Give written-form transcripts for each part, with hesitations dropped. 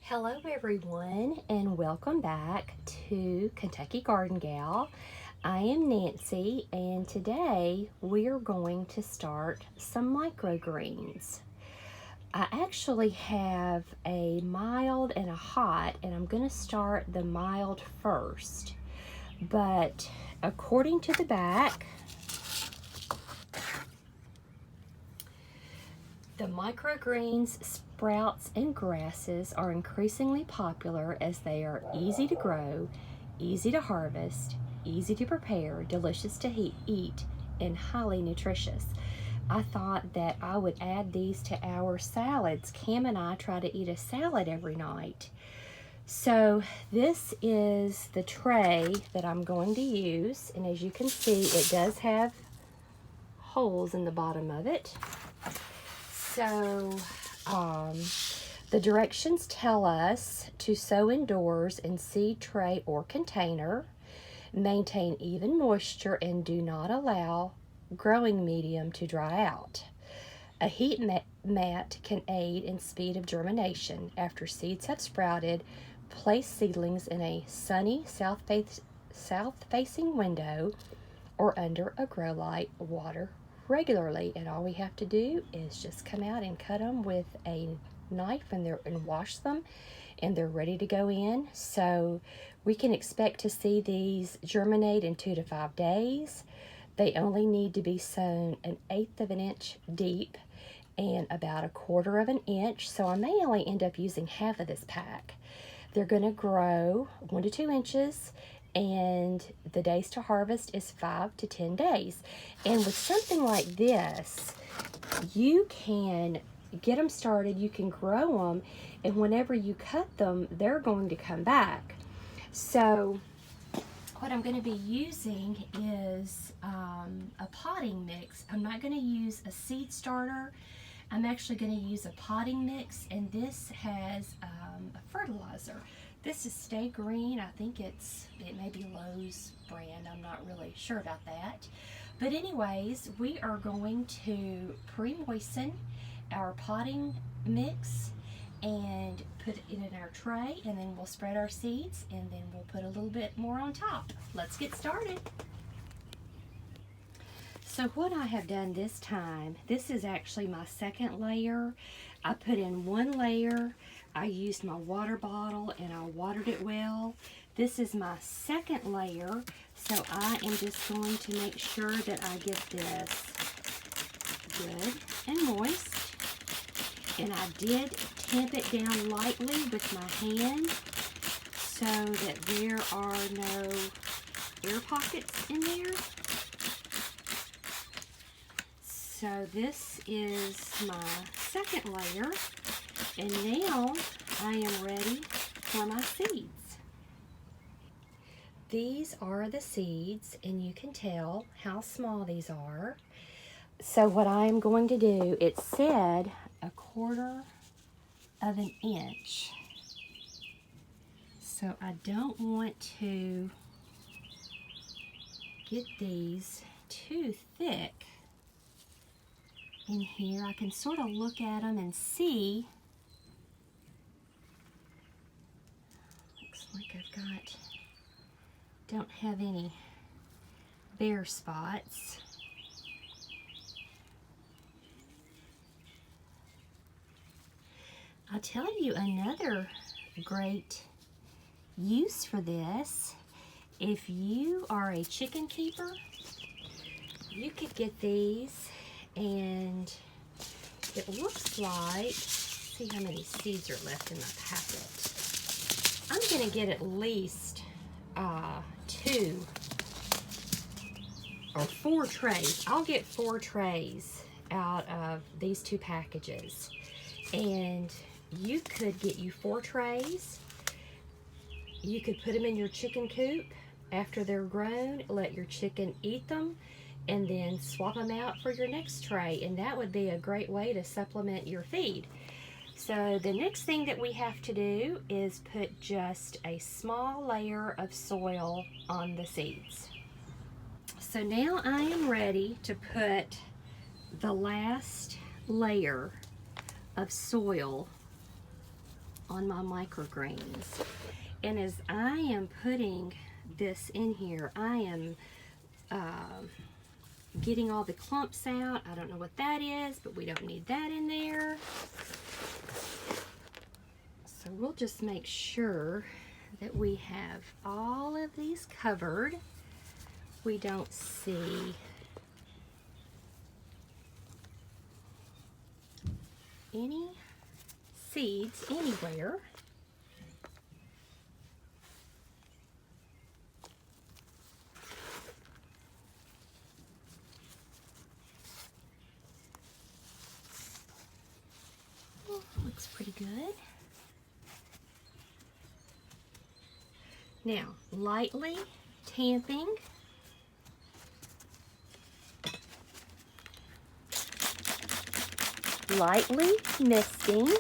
Hello everyone and welcome back to Kentucky Garden Gal. I am Nancy and today we are going to start some microgreens. I actually have a mild and a hot, and I'm going to start the mild first. But according to the back, the microgreens, sprouts, and grasses are increasingly popular as they are easy to grow, easy to harvest, easy to prepare, delicious to eat, and highly nutritious. I thought that I would add these to our salads. Cam and I try to eat a salad every night. So this is the tray that I'm going to use, and as you can see, it does have holes in the bottom of it. So the directions tell us to sow indoors in seed tray or container, maintain even moisture, and do not allow growing medium to dry out. A heat mat can aid in speed of germination. After seeds have sprouted, place seedlings in a sunny south-facing window or under a grow light. Water regularly, and all we have to do is just come out and cut them with a knife and wash them, and they're ready to go in. So we can expect to see these germinate in 2 to 5 days. They only need to be sown 1/8 of an inch deep and about 1/4 of an inch, so I may only end up using half of this pack. They're going to grow 1 to 2 inches, and the days to harvest is 5 to 10 days. And with something like this, you can get them started, you can grow them, and whenever you cut them, they're going to come back. So what I'm going to be using is a potting mix. I'm not going to use a seed starter. I'm actually going to use a potting mix, and this has a fertilizer. This is Stay Green. I think it may be Lowe's brand. I'm not really sure about that. But anyways, we are going to pre-moisten our potting mix and put it in our tray, and then we'll spread our seeds, and then we'll put a little bit more on top. Let's get started. So what I have done this time, this is actually my second layer. I put in 1 layer. I used my water bottle and I watered it well. This is my second layer, so I am just going to make sure that I get this good and moist. And I did tamp it down lightly with my hand so that there are no air pockets in there. So this is my second layer, and now I am ready for my seeds. These are the seeds, and you can tell how small these are. So what I am going to do, it said 1/4 of an inch. So I don't want to get these too thick. In here, I can sort of look at them and see. Looks like don't have any bare spots. I'll tell you another great use for this. If you are a chicken keeper, you could get these, and it looks like, see how many seeds are left in my packet. I'm going to get at least 2 or 4 trays. I'll get 4 trays out of these 2 packages, and you could get you 4 trays. You could put them in your chicken coop after they're grown, let your chicken eat them, and then swap them out for your next tray, and that would be a great way to supplement your feed. So the next thing that we have to do is put just a small layer of soil on the seeds. So now I am ready to put the last layer of soil on my microgreens. And as I am putting this in here, I am getting all the clumps out. I don't know what that is, but we don't need that in there. So we'll just make sure that we have all of these covered. We don't see any seeds anywhere. Looks pretty good. Now, lightly tamping. Lightly misting.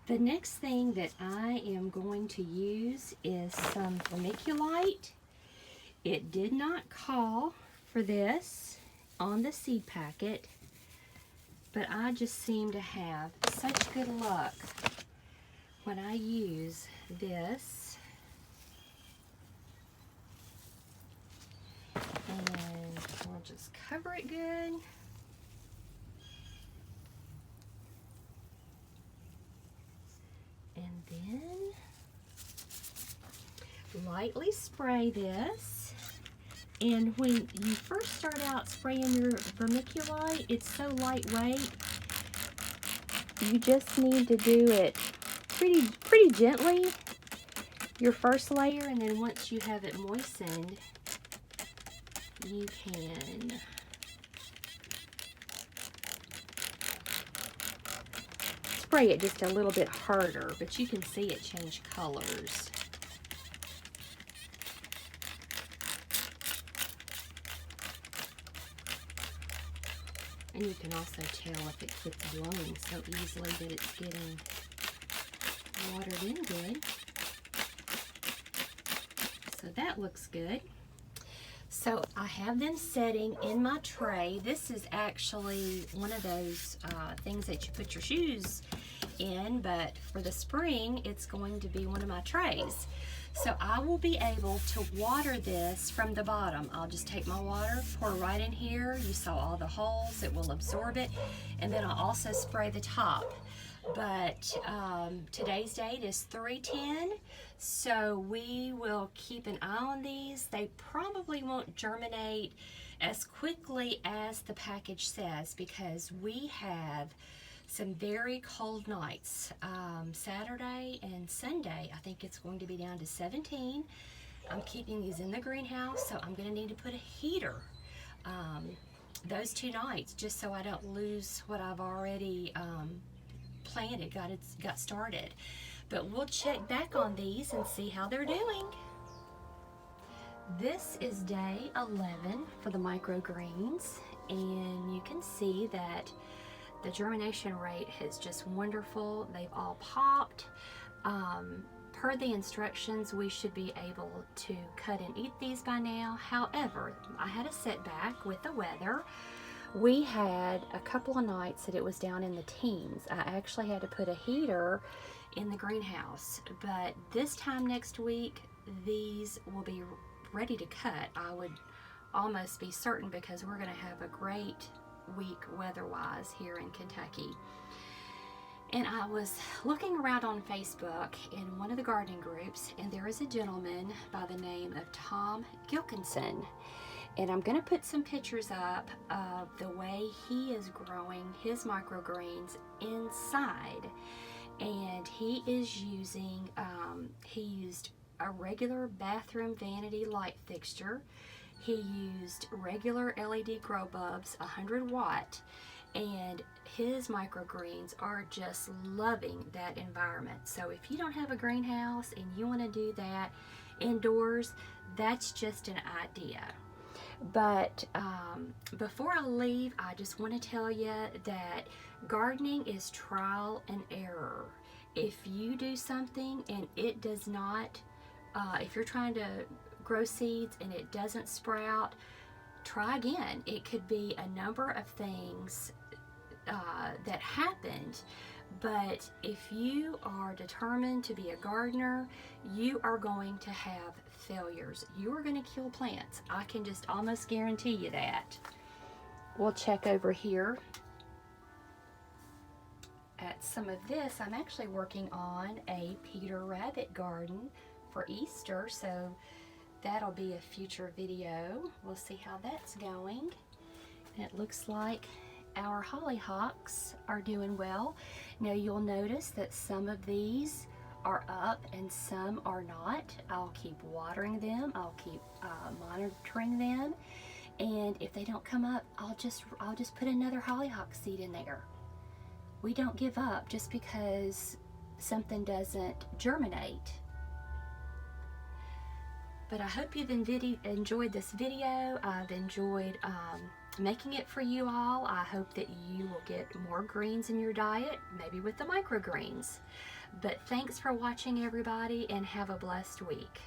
The next thing that I am going to use is some vermiculite. It did not call for this on the seed packet, but I just seem to have such good luck when I use this. And we'll just cover it good. And then lightly spray this. And when you first start out spraying your vermiculite, it's so lightweight. You just need to do it pretty gently, your first layer, and then once you have it moistened, you can spray it just a little bit harder, but you can see it change colors. And you can also tell if it quits blowing so easily that it's getting watered in good. So that looks good. So I have them setting in my tray. This is actually one of those things that you put your shoes in, but for the spring, it's going to be one of my trays. So I will be able to water this from the bottom. I'll just take my water, pour right in here. You saw all the holes, it will absorb it. And then I'll also spray the top. But today's date is 3/10, so we will keep an eye on these. They probably won't germinate as quickly as the package says because we have some very cold nights. Saturday and Sunday, I think it's going to be down to 17. I'm keeping these in the greenhouse, so I'm going to need to put a heater those 2 nights just so I don't lose what I've already planted, got started. But we'll check back on these and see how they're doing. This is day 11 for the microgreens, and you can see that the germination rate is just wonderful. They've all popped. Per the instructions, we should be able to cut and eat these by now. However, I had a setback with the weather. We had a couple of nights that it was down in the teens. I actually had to put a heater in the greenhouse, but this time next week, these will be ready to cut. I would almost be certain because we're gonna have a great week weather-wise here in Kentucky. And I was looking around on Facebook in one of the gardening groups, and there is a gentleman by the name of Tom Gilkinson. And I'm going to put some pictures up of the way he is growing his microgreens inside. And he is using, he used a regular bathroom vanity light fixture. He used regular LED grow bulbs, 100 watt, and his microgreens are just loving that environment. So if you don't have a greenhouse and you want to do that indoors, that's just an idea. But before I leave, I just want to tell you that gardening is trial and error. If you do something and it does not If you're trying to grow seeds and it doesn't sprout, try again. It could be a number of things that happened, but if you are determined to be a gardener, you are going to have failures. You are going to kill plants. I can just almost guarantee you that. We'll check over here at some of this. I'm actually working on a Peter Rabbit garden for Easter, so that'll be a future video. We'll see how that's going. And it looks like our hollyhocks are doing well. Now you'll notice that some of these are up and some are not. I'll keep watering them. I'll keep monitoring them. And if they don't come up, I'll just put another hollyhock seed in there. We don't give up just because something doesn't germinate. But I hope you've enjoyed this video. I've enjoyed making it for you all. I hope that you will get more greens in your diet, maybe with the microgreens. But thanks for watching, everybody, and have a blessed week.